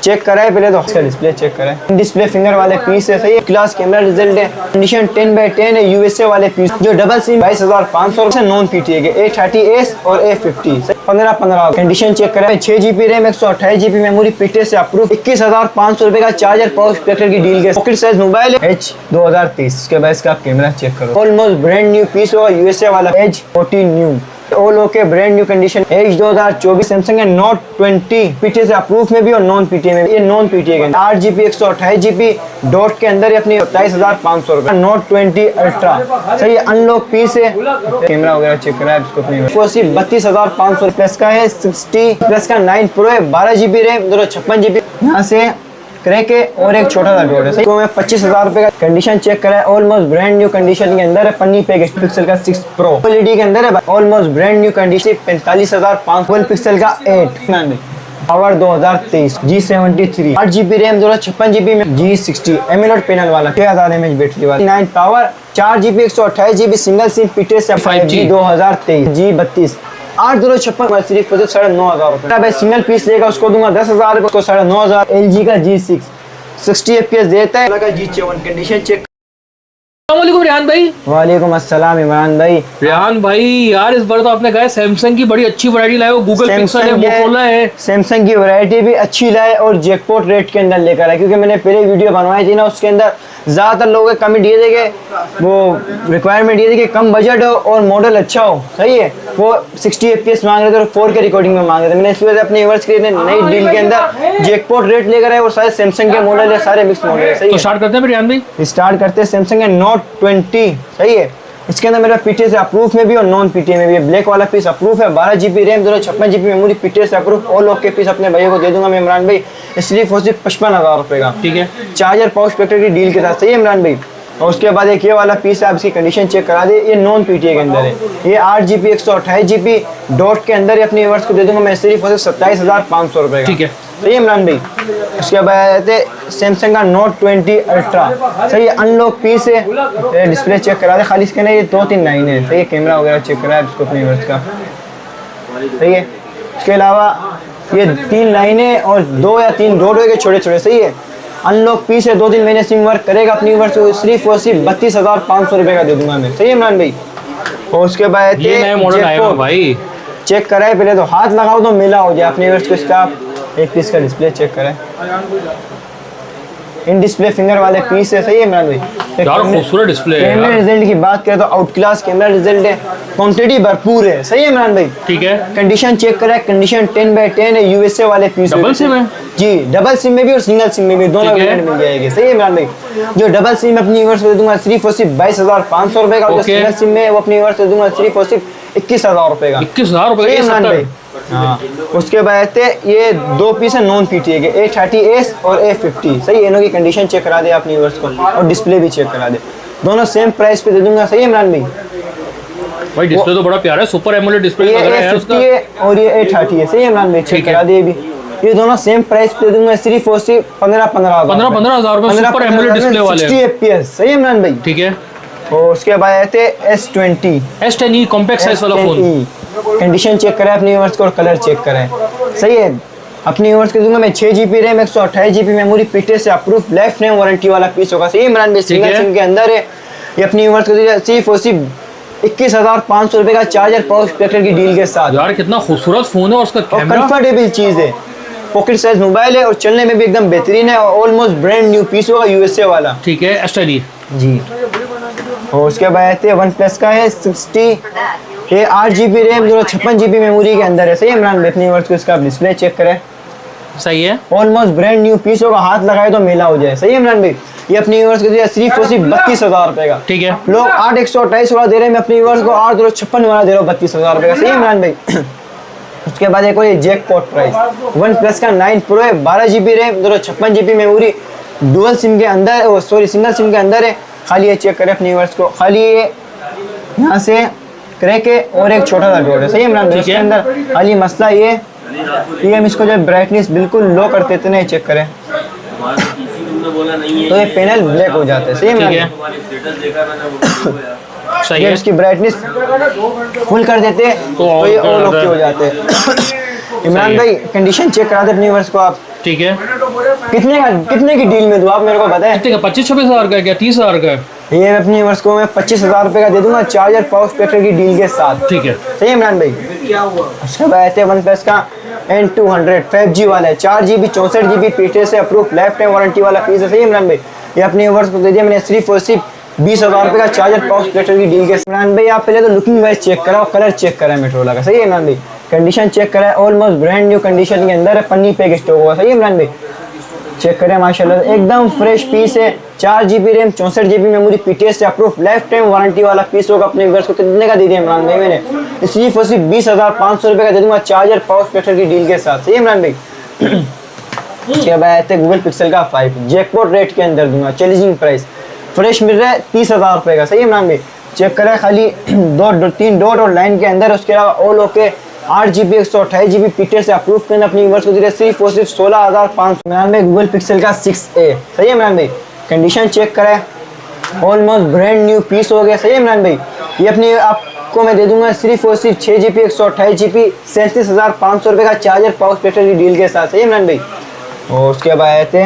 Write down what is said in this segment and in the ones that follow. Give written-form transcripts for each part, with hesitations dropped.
Check कराए पहले तो इसका डिस्प्ले चेक कराए। डिस्प्ले फिंगर वाले पीस है, सही है। क्लास कैमरा रिजल्ट है, कंडीशन 10/10 है। यूएसए वाले पीस जो डबल सिम 22,500 से नॉन पीटीए के A30s और A50 15 कंडीशन चेक कराए। 6GB RAM 128GB memory PTA से अप्रूव। 21,500 रुपए का चार्जर पावर स्पेक्टर की डील के पॉकेट साइज मोबाइल H 2023। उसके बाद इसका कैमरा चेक करो, ऑलमोस्ट ब्रांड न्यू पीस होगा। यूएसए वाला H14 knew all okay brand new condition. H 2024 Samsung है Note 20 पीटीए से अप्रूव में भी और नॉन पीटीए में भी। ये नॉन पीटीए के 8GB 128GB डॉट के अंदर अपनी 27,500 रुपए। Note 20 अल्ट्रा सही है, अनलॉक पीस है। कैमरा वगैरह चेक करा है इसको अपनी 32,500 प्लस का है। 60 प्लस का 9 प्रो है, 12GB रैम 256GB। यहाँ से क्रैक है और एक छोटा सा डॉट है, सही। तो मैं 25,000 रुपए का कंडीशन चेक करा है। ऑलमोस्ट ब्रांड न्यू कंडीशन के अंदर है। पन्नी पे पिक्सल का 6 प्रो LED के अंदर है। Almost brand new condition 45,500 pixel का 8 power 2023 G73 8GB RAM 256GB में G60 एमुलेट पैनल वाला 6000 mAh बैटरी वाला 9 power 4GB 128GB single SIM PTA से 5G 2023 G32 8,256 सिर्फ 9,500 रुपए। भाई सिंगल पीस लेगा उसको दूंगा 10,000 रुपए, उसको 9,500। LG का G6 60 FPS देता है। G7 condition check. अस्सलामुअलैकुम रेहान भाई। वालेकुम अस्सलाम इमरान भाई। रेहान भाई यार इस बार तो आपने कहा सैमसंग की बड़ी अच्छी वैरायटी लाए हो। गूगल पिक्सल है, मोटोरोला है। सैमसंग की वैरायटी भी अच्छी लाए और जैकपॉट रेट के अंदर लेकर आए, क्योंकि मैंने पहले वीडियो बनवाई थी ना, उसके अंदर ज़्यादातर लोगों के कमेंट ये थे कि वो रिक्वायरमेंट ये थी कि कम बजट हो और मॉडल अच्छा हो, सही है। वो 60 FPS मांग रहे थे और 4K रिकॉर्डिंग में मांग रहे थे। मैंने इस वजह से अपने व्यूअर्स के लिए नई डील के अंदर जैकपॉट रेट लेकर आए और सारे सैमसंग के मॉडल है, सारे मिक्स मॉडल है, सही है। तो स्टार्ट करते हैं रेहान भाई। स्टार्ट करते हैं सैमसंग है Note 20, सही है। इसके अंदर मेरा पीटीए से अप्रूव में भी और नॉन पीटीए में भी। ब्लैक वाला पीस अप्रूव है, 12GB RAM 256GB memory PTA से अप्रूव। ऑल ओके पीस अपने भैया को दे दूंगा मैं इमरान भाई, इसलिए 55,000 रुपए का, ठीक है। चार्जर पावर स्पेक्टर की डील के साथ, सही है इमरान भाई। और उसके बाद एक ये वाला पीस है, आप इसकी कंडीशन चेक करा दे। ये नॉन पीटीए के अंदर है, ये 8GB 128GB डॉट के अंदर ही अपने व्यूअर्स को दे दूंगा मैं, सिर्फ 27,500 रुपए का, ठीक है, सही है इमरान भाई। उसके बाद सैमसंग का Note 20 अल्ट्रा, सही है, अनलॉक पीस है। डिस्प्ले चेक करा दे खाली, इसके ना ये 2-3 लाइन है, सही है। कैमरा वगैरह चेक करा है इसको अपने व्यूअर्स का, सही है। उसके अलावा ये 3 लाइनें और 2 या 3 डॉट के छोटे छोटे, सही है। अनलॉक पीस है, 2-3 महीने सिम वर्क करेगा अपनी व्यूअर्स को, सिर्फ 32,500 रुपए का दे दूंगा मैं, सही है इमरान भाई। और उसके बाद ये नया मॉडल आया है भाई, चेक कराए पहले तो, हाथ लगाओ तो मिला हो जाए अपने व्यूअर्स को। इसका एक पीस का डिस्प्ले चेक करें, इन डिस्प्ले फिंगर वाले पीस है, सही है इमरान भाई। यार खूबसूरत डिस्प्ले है। कैमरा रिजल्ट की बात करें तो आउट क्लास कैमरा रिजल्ट है, क्वांटिटी भरपूर है, सही है इमरान भाई, ठीक है। कंडीशन चेक करें, कंडीशन 10/10 है। यूएसए वाले पीस डबल सिम है जी, डबल सिम में भी और सिंगल सिम में भी, दोनों वेरिएंट मिल जाएगी, सही है इमरान भाई। जो डबल सिम अपनी व्यूअर्स को दे दूंगा सिर्फ 22,500 रुपए का। जो सिंगल सिम में वो अपनी व्यूअर्स को दे दूंगा सिर्फ 21,000 रुपए का, 21,000 रुपए इमरान भाई। हाँ, उसके बाद ये 2 पीस है नॉन पीटीए के, A30s और A50, सही है। इनकी कंडीशन चेक करा दे अपनी व्यूअर्स को और डिस्प्ले भी चेक करा दे, दोनों सेम प्राइस पे दे दूंगा, सही है इमरान भाई। भाई डिस्प्ले तो बड़ा प्यारा है, सुपर एमोलेड डिस्प्ले लग रहा है उसका। ये और ये A30 है, सही है इमरान भाई, चेक करा दे भी। ये दोनों सेम प्राइस पे दे दूंगा सिर्फ 15,000 रुपए, सुपर एमोलेड डिस्प्ले वाले 60 FPS, सही है इमरान भाई, ठीक है। और उसके बाद आते S10e कॉम्पैक्ट साइज वाला फोन। कंडीशन चेक करें अपनी व्यूअर्स को और कलर चेक करें, सही है। अपनी व्यूअर्स को दूंगा मैं 6GB RAM 128GB memory PTA से अप्रूव, लाइफ टाइम वारंटी वाला पीस होगा, सही है इमरान भाई। सिंगल सिम के अंदर है। ये अपनी व्यूअर्स को सिर्फ 21,500 रुपए का चार्जर पावर स्पेक्टर की डील के साथ। यार कितना खूबसूरत फोन है और उसका कैमरा कंफर्टेबल चीज है, पॉकेट साइज मोबाइल है और चलने में भी एकदम बेहतरीन है। ऑलमोस्ट ब्रांड न्यू पीस होगा यूएसए वाला, ठीक है। S10e जी। और उसके बाद OnePlus का है 60, ये 8GB रैम 256GB मेमोरी के अंदर है, सही है इमरान भाई। अपनी व्यूअर्स को इसका डिस्प्ले चेक करें, सही है। ऑलमोस्ट ब्रांड न्यू पीस होगा, हाथ लगाए तो मेला हो जाए, सही है इमरान भाई। ये अपनी व्यूअर्स को दिया सिर्फ 32,000 रुपए का, ठीक है। लोग 8,128 वाला दे रहे हैं, मैं अपनी व्यूअर्स को 8,256 वाला दे रहा हूँ 32,000 रुपए का, सही है इमरान भाई। उसके बाद एक और ये जैकपॉट प्राइस, OnePlus का 9 प्रो है, 12GB RAM 256GB memory, dual SIM के अंदर, सॉरी सिंगल सिम के अंदर है। खाली ये चेक करें अपनी व्यूअर्स को, खाली ये यहाँ से क्रैक है और एक छोटा सा डॉट है, सही है इमरान भाई। इसके अंदर खाली मसला ये हम इसको जब ब्राइटनेस बिल्कुल लो कर देते ना, चेक करें तो ये पैनल ब्लैक हो जाता है, सही है इमरान सही है। इसकी ब्राइटनेस फुल कर देते हैं तो ये ऑल ओके हो जाते हैं। इमरान भाई कंडीशन चेक करा दे अपनी व्यूअर्स को आप, ठीक है। कितने की डील में दूँ आप मेरे को बताएं? कितने का? 25-26 हज़ार का है क्या? 30 हज़ार का है? ये अपनी व्यूअर्स को मैं 25,000 रुपये का दे दूंगा चार्जर पावर स्पेक्टर की डील के साथ। ठीक है, सही है इमरान भाई। उसके बाद आते हैं वन प्लस का N200 5G वाला है, 4GB 64GB पीटे से अप्रूव लाइफ टाइम वारंटी वाला पीस है। सही है इमरान भाई। ये अपने व्यूअर्स को दे दिया मैंने सिर्फ और सिर्फ 20,000 रुपये का चार्जर पावर स्पेक्टर की डील के साथ। इमरान भाई आप पहले तो लुकिंग वाइज चेक कराओ, कलर चेक करा है मेट्रोला का। सही है इमरान भाई। कंडीशन चेक करा है, ऑलमोस्ट ब्रांड न्यू कंडीशन के अंदर है, पन्नी पैक स्टॉक हुआ। सही है इमरान भाई। चेक करें माशाल्लाह एकदम फ्रेश पीस है, 4GB RAM 64GB memory PTS से अप्रूव लाइफ टाइम वारंटी वाला पीस होगा। अपने व्यूअर्स को कितने का दे दिया इमरान भाई मैंने? सिर्फ और सिर्फ 20,500 रुपये का दे दूंगा चार्जर पावर स्पेक्टर की डील के साथ। सही है इमरान भाई। उसके बाद आते हैं गूगल पिक्सल का 5 जैकपॉट रेट के अंदर दूंगा, चैलेंजिंग प्राइस, फ्रेश मिल रहा है 30,000 रुपये का। सही है इमरान भाई। चेक करें खाली 3 डॉट और लाइन के अंदर। उसके अलावा all okay 8GB 128GB Peter से अप्रूव करना अपनी व्यूअर्स को दे रहे सिर्फ और सिर्फ 16,500। इमरान भाई गूगल पिक्सल का 6A। सही है इमरान भाई। कंडीशन चेक करें, ऑलमोस्ट ब्रांड न्यू पीस हो गया। सही है इमरान भाई। ये अपनी आपको मैं दे दूंगा सिर्फ और सिर्फ 6GB 128GB 37,500 रुपये का चार्जर पावर स्पेक्टर की डील के साथ। सही है इमरान भाई। और उसके बाद आए थे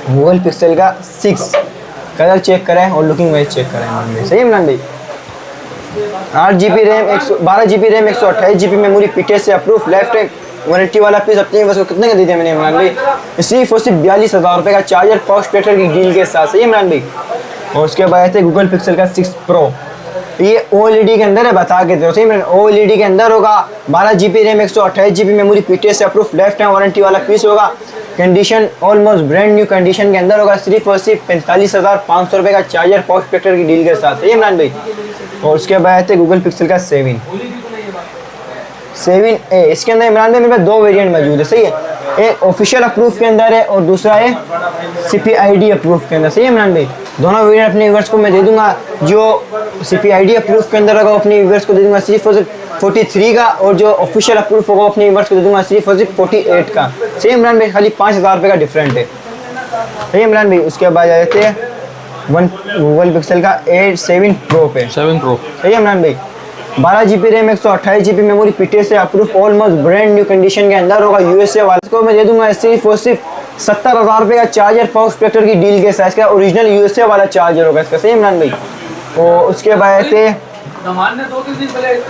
गूगल पिक्सल का 6, कलर चेक करें और लुकिंग वाइज चेक करें इमरान भाई। सही है इमरान भाई। 8GB RAM 12GB RAM 128GB memory PTS से अप्रूव लाइफ टाइम वारंटी वाला पीस अपने बस को कितने का दे दिया मैंने इमरान भाई? सिर्फ और सिर्फ 42,000 रुपये का चार्जर पावर स्पेक्टर की डील के साथ। सही है इमरान भाई। और उसके बाद आए थे गूगल पिक्सल का 6 Pro। ये OLED के अंदर है, बता के दो। सही है, OLED के अंदर होगा, 12GB RAM 128GB memory PTS से अप्रूव लाइफ टाइम वारंटी वाला पीस होगा। Condition almost brand new condition के अंदर होगा, सिर्फ और सिर्फ 45,500 रुपये का चार्जर पावर स्पेक्टर की डील के साथ। सही है इमरान भाई। और उसके बाद आते गूगल पिक्सल का 7A। इसके अंदर इमरान भाई मेरे पास 2 वेरिएंट मौजूद है। सही है, एक ऑफिशियल अप्रूव के अंदर है और दूसरा है CPID अप्रूव के अंदर। सही है इमरान भाई। दोनों वेरिएंट अपने व्यूअर्स को मैं दे दूंगा। जो CPID अप्रूव के अंदर होगा अपने व्यूअर्स को दे दूंगा सिर्फ और सिर्फ 43 का, और जो ऑफिशियल अप्रूव होगा अपने व्यूअर्स को दे दूंगा सिर्फ और सिर्फ 48 का। सही है इमरान भाई। खाली 5,000 रुपये का डिफरेंट है। सही है इमरान भाई। उसके बाद आ जाते हैं गूगल पिक्सल का 7 Pro पे। 7 Pro। सही है इमरान भाई। 12GB RAM 128GB memory PTS से approve almost brand new condition के अंदर होगा। USA वाले को मैं दे दूंगा सिर्फ और सिर्फ 70,000 रुपये का चार्जर पावर स्पेक्टर की डील के साथ। का ओरिजिनल USA वाला चार्जर होगा इसका। सही है इमरान भाई। और उसके बाद आते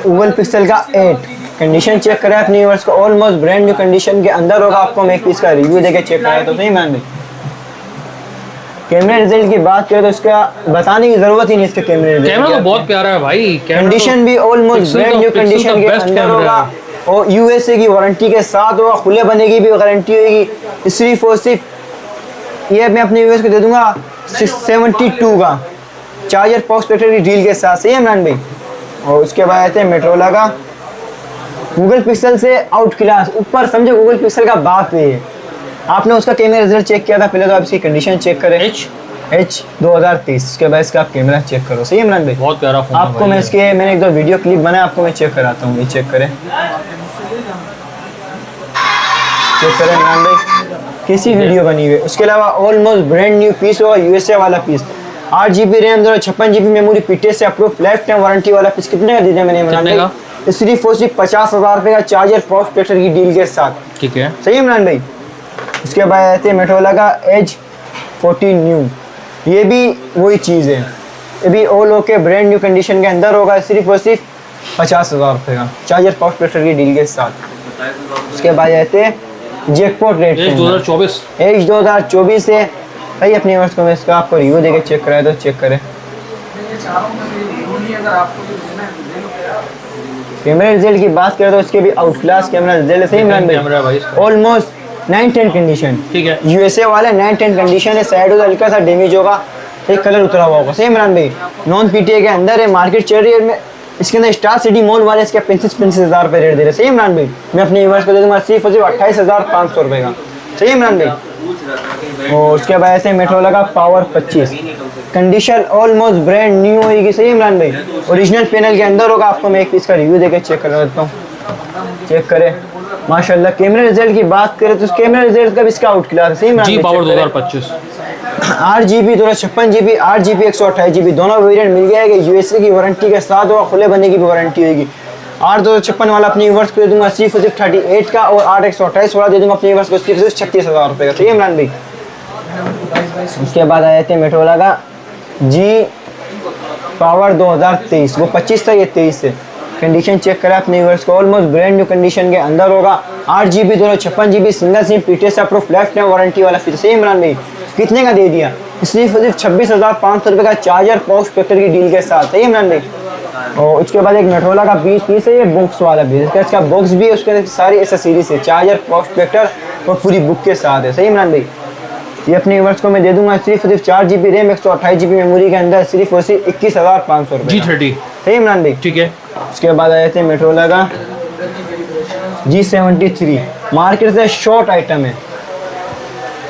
गूगल पिक्सल का 8। कंडीशन चेक करें अपनी व्यूअर्स को, ऑलमोस्ट ब्रांड न्यू कंडीशन के अंदर होगा। आपको मैं एक पीस का रिव्यू देके चेक कराया तो। सही है इमरान भाई। कैमरा रिजल्ट की बात करें तो इसका बताने की जरूरत ही नहीं। इसके कैमरा तो बहुत प्यारा है भाई। कंडीशन भी ऑलमोस्ट ब्रांड न्यू कंडीशन के अंदर होगा और USA की वारंटी के साथ होगा। खुले बने की भी गारंटी होगी। सिर्फ और सिर्फ ये मैं अपने व्यूअर्स को दे दूंगा 672 का चार्जर पावर स्पेक्टर की डील के साथ। सही है इमरान भाई। और उसके बाद आते हैं मेट्रोला का गूगल पिक्सल से आउट क्लास, ऊपर समझे गूगल पिक्सल का बाप है। आपने उसका कैमरा रिजल्ट चेक किया था, पहले तो आप इसकी कंडीशन चेक करें। H 2030। उसके बाद इसका आप कैमरा चेक करो। सही है इमरान भाई। बहुत प्यारा फोन है आपको मैं इसके मैंने एक 2 वीडियो क्लिप बनाया, आपको मैं चेक कराता हूँ। ये चेक करें इमरान भाई कैसी वीडियो बनी हुई है। उसके अलावा ऑलमोस्ट ब्रांड न्यू पीस होगा, USA वाला piece. 8GB RAM 256GB memory PTS से अप्रूव लाइफ टाइम वारंटी वाला पीस। कितने का दे दिया मैंने इमरान भाई? सिर्फ और सिर्फ 50,000 रुपये का चार्जर पावर स्पेक्टर की डील के साथ। ठीक है। सही है इमरान भाई। उसके बाद आते हैं मेट्रोला का Edge 14 न्यू। ये भी वही चीज़ है, ये भी all okay brand new condition के अंदर होगा। सिर्फ और सिर्फ 50,000 रुपये का चार्जर पावर स्पेक्टर की डील के साथ। उसके बाद आते हैं जैकपॉट रेट 2024। Edge 2024 है भाई। अपनी वर्ष को मैं इसका आपको रिव्यू देके चेक कराया तो चेक करें। कैमरा रिजल्ट की बात करें तो इसके भी आउट क्लास कैमरा रिजल्ट है। सही इमरान भाई। Almost 9-10 condition. ठीक है, USA वाला 9-10 कंडीशन है। साइड में हल्का सा डैमेज होगा, एक कलर उतरा हुआ होगा। सही इमरान भाई। नॉन PTA के अंदर है, मार्केट चल रही है। इसके अंदर स्टार सिटी मॉल वाले इसके 35,000 रुपये रेट दे रहे। सही इमरान भाई। मैं अपने व्यूअर्स को दे दूँगा सिर्फ 28,500 रुपये का। सही इमरान भाई। और उसके बाद ऐसे मेट्रोला का power 25 condition almost brand new होगी। सही इमरान भाई। ओरिजिनल पैनल के अंदर होगा। आपको मैं एक पीस का रिव्यू देकर चेक करवा देता हूँ। चेक करें माशाल्लाह। कैमरा रिजल्ट की बात करें तो कैमरा रिजल्ट का भी इसका आउट क्लास है। सही इमरान भाई। Power 2025 8GB 256GB 8GB 128GB दोनों वेरिएंट मिल जाएंगे। USA की वारंटी के साथ होगा, खुले बनने की भी वारंटी होगी। 8,256 वाला अपने व्यूअर्स को दे दूंगा सिर्फ 38 का, और 8,128 वाला दे दूंगा अपने व्यूअर्स को सिर्फ 36,000 रुपये का। सही है इमरान भाई। उसके बाद आ जाते हैं मेट्रोला का जी पावर 2023, वो 25 था, ये 23 है। कंडीशन चेक करें अपने व्यूअर्स को, ऑलमोस्ट ब्रांड न्यू कंडीशन के अंदर होगा। 8GB 256GB single SIM PTS approve left time warranty वाला पीस। सही इमरान भाई। कितने का दे दिया? सिर्फ 26,500 रुपये का चार्जर पाउच स्पेक्टर की डील के साथ। सही इमरान भाई। और उसके बाद एक मेट्रोला का पीस है, ये बॉक्स वाला पीस, इसका बॉक्स भी है, उसके अंदर सारी एसेसरीज है, चार्जर पाउच स्पेक्टर और पूरी बुक के साथ है। सही इमरान भाई। ये अपने व्यूअर्स को मैं दे दूंगा सिर्फ 4GB रैम 128GB मेमोरी के अंदर, सिर्फ 21,500 रुपये। G30। सही इमरान भाई। ठीक है। उसके बाद आ जाते हैं मेट्रोला का G73, मार्केट से शॉर्ट आइटम है,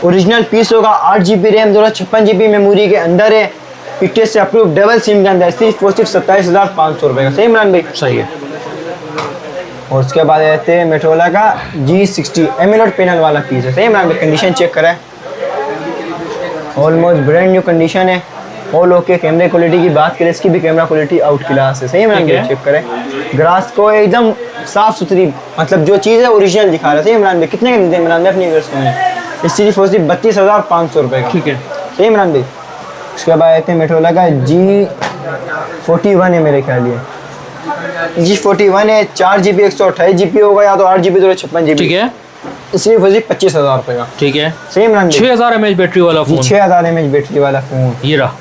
ओरिजिनल पीस होगा। 8GB रैम 256GB मेमोरी के अंदर है, पीटीएस से अप्रूव डबल सिम के अंदर, सिर्फ 27,500 रुपये का। सही इमरान भाई। सही है। और उसके बाद आ जाते हैं मेट्रोला का G60 एमुलेट पैनल वाला पीस है। सही इमरान भाई। कंडीशन चेक करें, ऑलमोस्ट ब्रांड न्यू कंडीशन है। All okay. कैमरे क्वालिटी की बात करें, इसकी भी कैमरा क्वालिटी आउट क्लास है। सही इमरान भाई। चेक करें, ग्रास को एकदम साफ सुथरी, मतलब जो चीज़ है ओरिजिनल दिखा रहा है। सही इमरान भाई। कितने का देते हैं इमरान भाई अपनी व्यूअर्स को? इस सिर्फ 32,500 रुपये का। ठीक है। सही इमरान भाई। उसके बाद आते हैं मेट्रोला का G41 है, मेरे ख्याल ये G41 है। 4GB 128GB होगा, या तो 8GB 256GB। ठीक है। सिर्फ 25,000 रुपये का। ठीक है। सही इमरान भाई। 6000 mAh बैटरी वाला फोन। 6000 mAh बैटरी वाला फोन, ये रहा।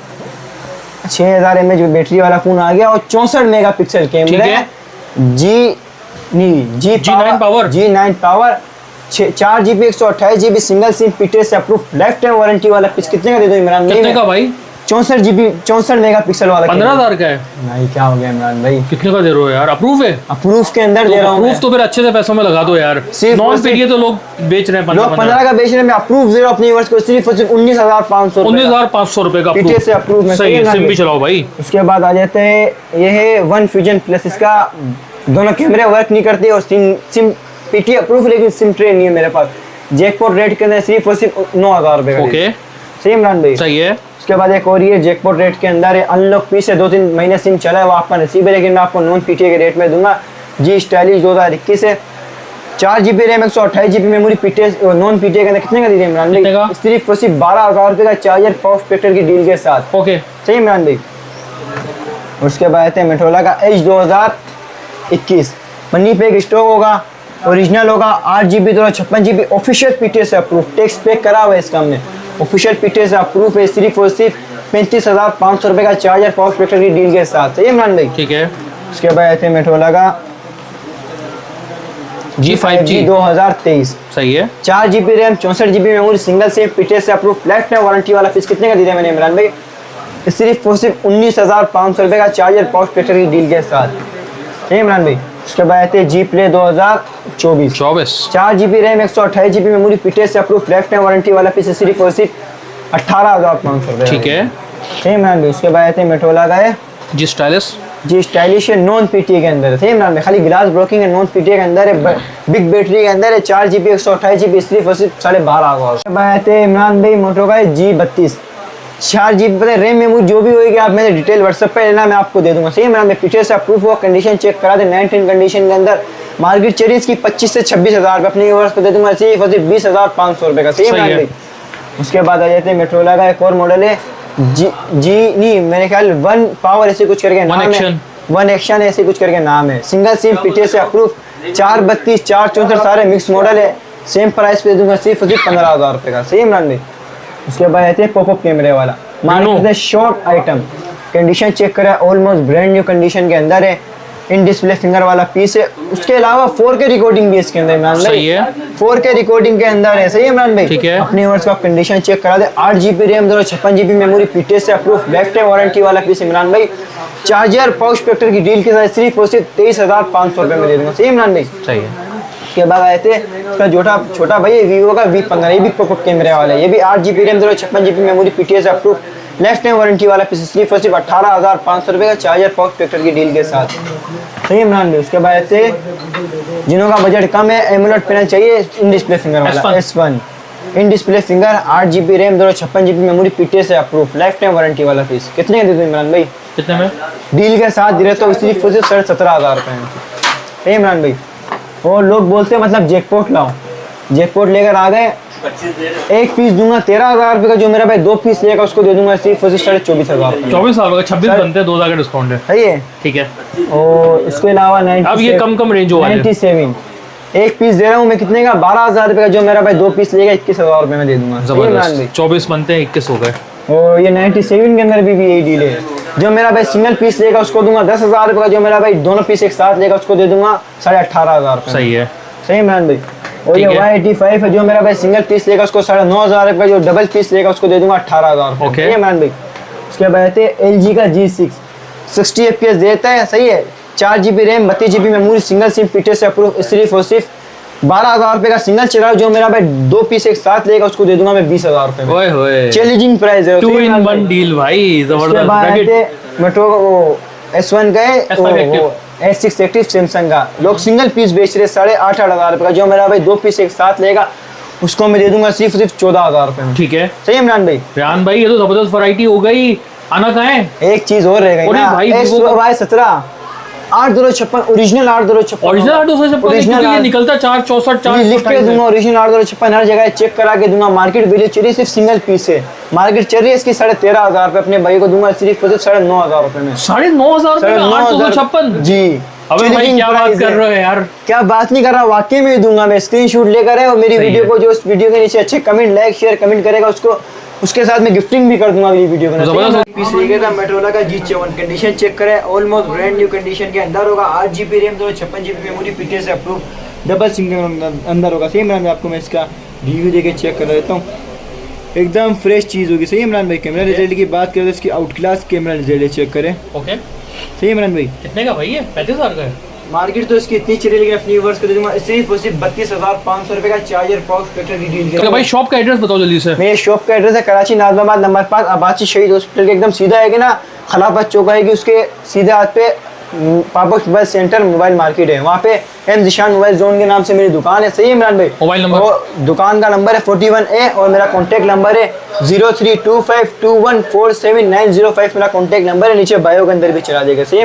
6000 mAh बैटरी वाला फोन आ गया, और 64 मेगापिक्सल कैमरा है। G9 power 4GB 128GB single SIM PTS से अप्रूव लाइफ टाइम वारंटी वाला पीस। कितने का दे दो इमरान भाई? कितने का भाई? 64 मेगापिक्सल वाला। 15,000 का है। नहीं, क्या हो गया इमरान भाई? कितने का दे रहे हो यार? अप्रूव है? अप्रूव के अंदर दे रहा हूँ। अप्रूव तो फिर अच्छे से पैसों में लगा दो यार। नॉन पीटीए तो लोग बेच रहे हैं, लोग 15 का बेच रहे हैं, मैं अप्रूव दे रहा हूँ अपने व्यूअर्स को सिर्फ 19,500 रुपए का पीटीएस से अप्रूव में। सही है, सिम भी चलाओ भाई। उसके बाद आ जाते हैं, ये है वन फ्यूजन प्लस। इसका दोनों कैमरे वर्क नहीं करते, और सिम पीटी अप्रूव, लेकिन सिम ट्रे नहीं है मेरे पास। जैकपॉट रेट के अंदर सिर्फ 9,000 रुपये का। ओके। सही इमरान भाई। सही है। उसके बाद एक और ये जैकपॉट रेट के अंदर है, अनलॉक पीस है, 2-3 महीने सिम चला है, वो आपका नसीब है, लेकिन मैं आपको नॉन पीटीए के रेट में दूंगा। G स्टाइलिश 2021 है, 4GB RAM 128GB memory PTS non PTA के अंदर। कितने का दीजिए इमरान भाई? सिर्फ 12,000 रुपये का चार्जर पाउच स्पेक्टर की डील के साथ। ओके। सही इमरान भाई। उसके बाद आते हैं मेट्रोला का H 2021, मनी पैक स्टॉक होगा, ओरिजिनल होगा। 8GB 256GB official PTS approve, tax पे करा हुआ है इसका हमने, ऑफिशियल पीटीएस अप्रूव है। सिर्फ और सिर्फ 35,500 रुपये का चार्जर पाउच स्पेक्टर की डील के साथ। सही इमरान भाई। ठीक है। उसके बाद आते हैं मेट्रोला का G5G 2023। सही है। 4GB RAM 64GB memory single SIM PTS से अप्रूव लाइफ टाइम वारंटी वाला पीस। कितने का दिया मैंने इमरान भाई? सिर्फ और सिर्फ 19,500 रुपये का चार्जर पाउच स्पेक्टर की डील के साथ। सही इमरान भाई। उसके बाद आते हैं G Play 2024, 4GB RAM 128GB memory PTS से अप्रूव लाइफ टाइम वारंटी वाला पीस। सिर्फ और सिर्फ 18,500 रुपये। ठीक है। सही इमरान भाई। उसके बाद आते हैं मेट्रोला का है G स्टाइलिश है, नॉन पीटीए के अंदर है। सही इमरान भाई। खाली ग्लास ब्रोकिंग है, नॉन पीटीए के अंदर है, बिग बैटरी के अंदर है, 4GB 128GB सिर्फ और सिर्फ 12,500। उसके बाद आते हैं इमरान भाई मोटो का है G32, 4GB पता है रैम मेमोरी जो भी होगी, आप मेरे डिटेल व्हाट्सएप पे लेना, मैं आपको दे दूंगा। सही इमरान भाई। पीटीएस से अप्रूव हुआ, कंडीशन चेक करा दे, 9-10 कंडीशन के अंदर। मार्केट चेरीज की 25 से 26,000 रुपये अपने व्यूअर्स को दे दूंगा, सिर्फ और सिर्फ 20,500 रुपये का। सही इमरान भाई। उसके बाद आ जाते हैं मेट्रोला का एक और मॉडल है नहीं मेरे ख्याल वन पावर ऐसे कुछ करके नाम है, वन एक्शन ऐसे कुछ करके नाम है, सिंगल सिम पीटीएस से अप्रूव, 432 464 सारे मिक्स मॉडल है। सेम प्राइस पे दूंगा, सिर्फ 15,000 रुपये का। सही इमरान भाई। उसके बाद आते हैं पॉपअप कैमरे वाला, मार्केट में शॉर्ट आइटम, कंडीशन चेक करें, ऑलमोस्ट ब्रांड न्यू कंडीशन के अंदर है, इन डिस्प्ले फिंगर वाला पीस है। उसके अलावा 4K रिकॉर्डिंग भी इसके अंदर इमरान भाई। सही है। 4K रिकॉर्डिंग के अंदर है। सही है इमरान भाई। ठीक है। अपने व्यूअर्स का कंडीशन चेक करा दे, 8GB RAM 256GB memory PTS से अप्रूव लाइफ टाइम वारंटी वाला पीस इमरान भाई। चार्जर पाउच स्पेक्टर की डील के साथ सिर्फ और सिर्फ 23,500 रुपये में दे दूंगा। सही इमरान भाई। सही है। उसके बाद आए थे उसका छोटा भाई है वीवो का V15, ये भी पॉपअप कैमरे वाला है, ये भी 8GB RAM 256GB memory PTS approve life time warranty वाला पीस, सिर्फ और सिर्फ 18,500 रुपये का चार्जर पाउच स्पेक्टर की डील के साथ। सही इमरान भाई। उसके बाद से जिन्हों का बजट कम है, एमुलेट पैनल चाहिए, इन डिस्प्ले फिंगर वाला S1, in display finger, 8GB RAM 256GB memory PTS से अप्रूव लाइफ टाइम वारंटी वाला पीस। कितने का दे दूं इमरान भाई? कितने में? डील के साथ दे रहे तो सिर्फ 17,500 रुपये। सही है इमरान भाई। और लोग बोलते हैं मतलब जैकपॉट लाओ, जैकपॉट लेकर आ गए, एक पीस दूंगा 13,000 रुपये का, जो मेरा भाई 2 पीस लेगा उसको दे दूंगा सिर्फ 24,500 24 साल का 26 बनते हैं, 2,000 का डिस्काउंट है। सही है। ठीक है, और उसके अलावा अब ये कम रेंज वाले 97 एक पीस दे रहा हूँ मैं कितने का, 12,000 रुपये का, जो मेरा भाई 2 पीस लेगा 21,000 रुपये में दे दूंगा। जबरदस्त, 24 बनते हैं 21 हो गए। और ये 97 के अंदर भी यही डील है, जो मेरा भाई सिंगल पीस लेगा उसको दूंगा 10,000 रुपये का, जो मेरा भाई दोनों पीस एक साथ लेगा उसको दे दूंगा 18,500 रुपये। सही है, सही है इमरान भाई। और ये Y85 है, जो मेरा भाई सिंगल पीस लेगा उसको 9,500 रुपये, जो डबल पीस लेगा उसको दे दूंगा 18,000 रुपये। ओके सही है इमरान भाई। उसके बाद आते हैं LG का G6 60 FPS देता है। सही है, 4 GB RAM 32 GB memory, single SIM पीटे से अप्रूव, सिर्फ और सिर्फ 12,000 रुपये का सिंगल चला, जो मेरा भाई 2 पीस एक साथ लेगा उसको दे दूंगा मैं 20,000 रुपये में। ओए होए, चैलेंजिंग प्राइस है, 2 in 1 डील भाई, जबरदस्त। मेट्रो S1 का S6 एक्टिव सैमसंग का, लोग सिंगल पीस बेच रहे 8,500 रुपये का, जो मेरा भाई 2 पीस एक साथ लेगा उसको मैं दे दूंगा सिर्फ 14,000 रुपये में। ठीक है, सही है इमरान भाई। रेहान भाई ये तो जबरदस्त वैरायटी हो गई, आना कहाँ है? एक चीज और रह गई ना भाई, Y17 8,256 ओरिजिनल 8,256 ओरिजिनल 8,256 ये निकलता 464 लिख के दूंगा, ओरिजिनल 8,256 हर जगह चेक करा के दूंगा। मार्केट वैल्यू चल रही सिर्फ सिंगल पीस है, मार्केट चल रही है इसकी 13,500 रुपये, अपने भाई को दूंगा सिर्फ 9,500 रुपये में। 9,500 में 8,256 जी। अबे भाई क्या बात कर रहे हो यार, क्या बात नहीं कर रहा, वाकई में दूंगा मैं। स्क्रीनशॉट लेकर है और मेरी वीडियो को जो इस वीडियो के नीचे अच्छे कमेंट लाइक शेयर कमेंट करेगा उसको, उसके साथ मैं गिफ्टिंग भी कर दूंगा अगली वीडियो में। पीस लेके था मेट्रोला का G7, कंडीशन चेक करें ऑलमोस्ट ब्रांड न्यू कंडीशन के अंदर होगा। 8 GB RAM 256 GB memory, PTA से अप्रूव, डबल सिम के अंदर होगा। सही इमरान भाई, आपको मैं इसका रिव्यू देके चेक कर देता हूँ, एकदम फ्रेश चीज़ होगी। सही इमरान भाई। कैमरा रिजल्ट की बात करें तो इसकी out class camera result check करें। ओके, सही इमरान भाई। कितने का भाई है? 35,000 का है। मार्केट तो इसकी इतनी चली, लेकिन अपनी व्यूअर्स को दे दूंगा सिर्फ 32,500 रुपये का चार्जर बॉक्स स्पेक्टर की डील के। भाई शॉप का एड्रेस बताओ जल्दी से। मेरे शॉप का एड्रेस है कराची नाजमाबाद नंबर 5 आबादी शहीद हॉस्पिटल के एकदम सीधा आएगी ना, खलाफत चौक आएगी, उसके सीधे हाथ पे पापक्स मोबाइल सेंटर मोबाइल मार्केट है, वहाँ पे एम जिशान मोबाइल जोन के नाम से मेरी दुकान है। सही है इमरान भाई। मोबाइल नंबर, दुकान का नंबर है 41A और मेरा कॉन्टैक्ट नंबर है 0325214790 मेरा कॉन्टैक्ट नंबर है, नीचे बायो के अंदर भी चला देगा। सही है।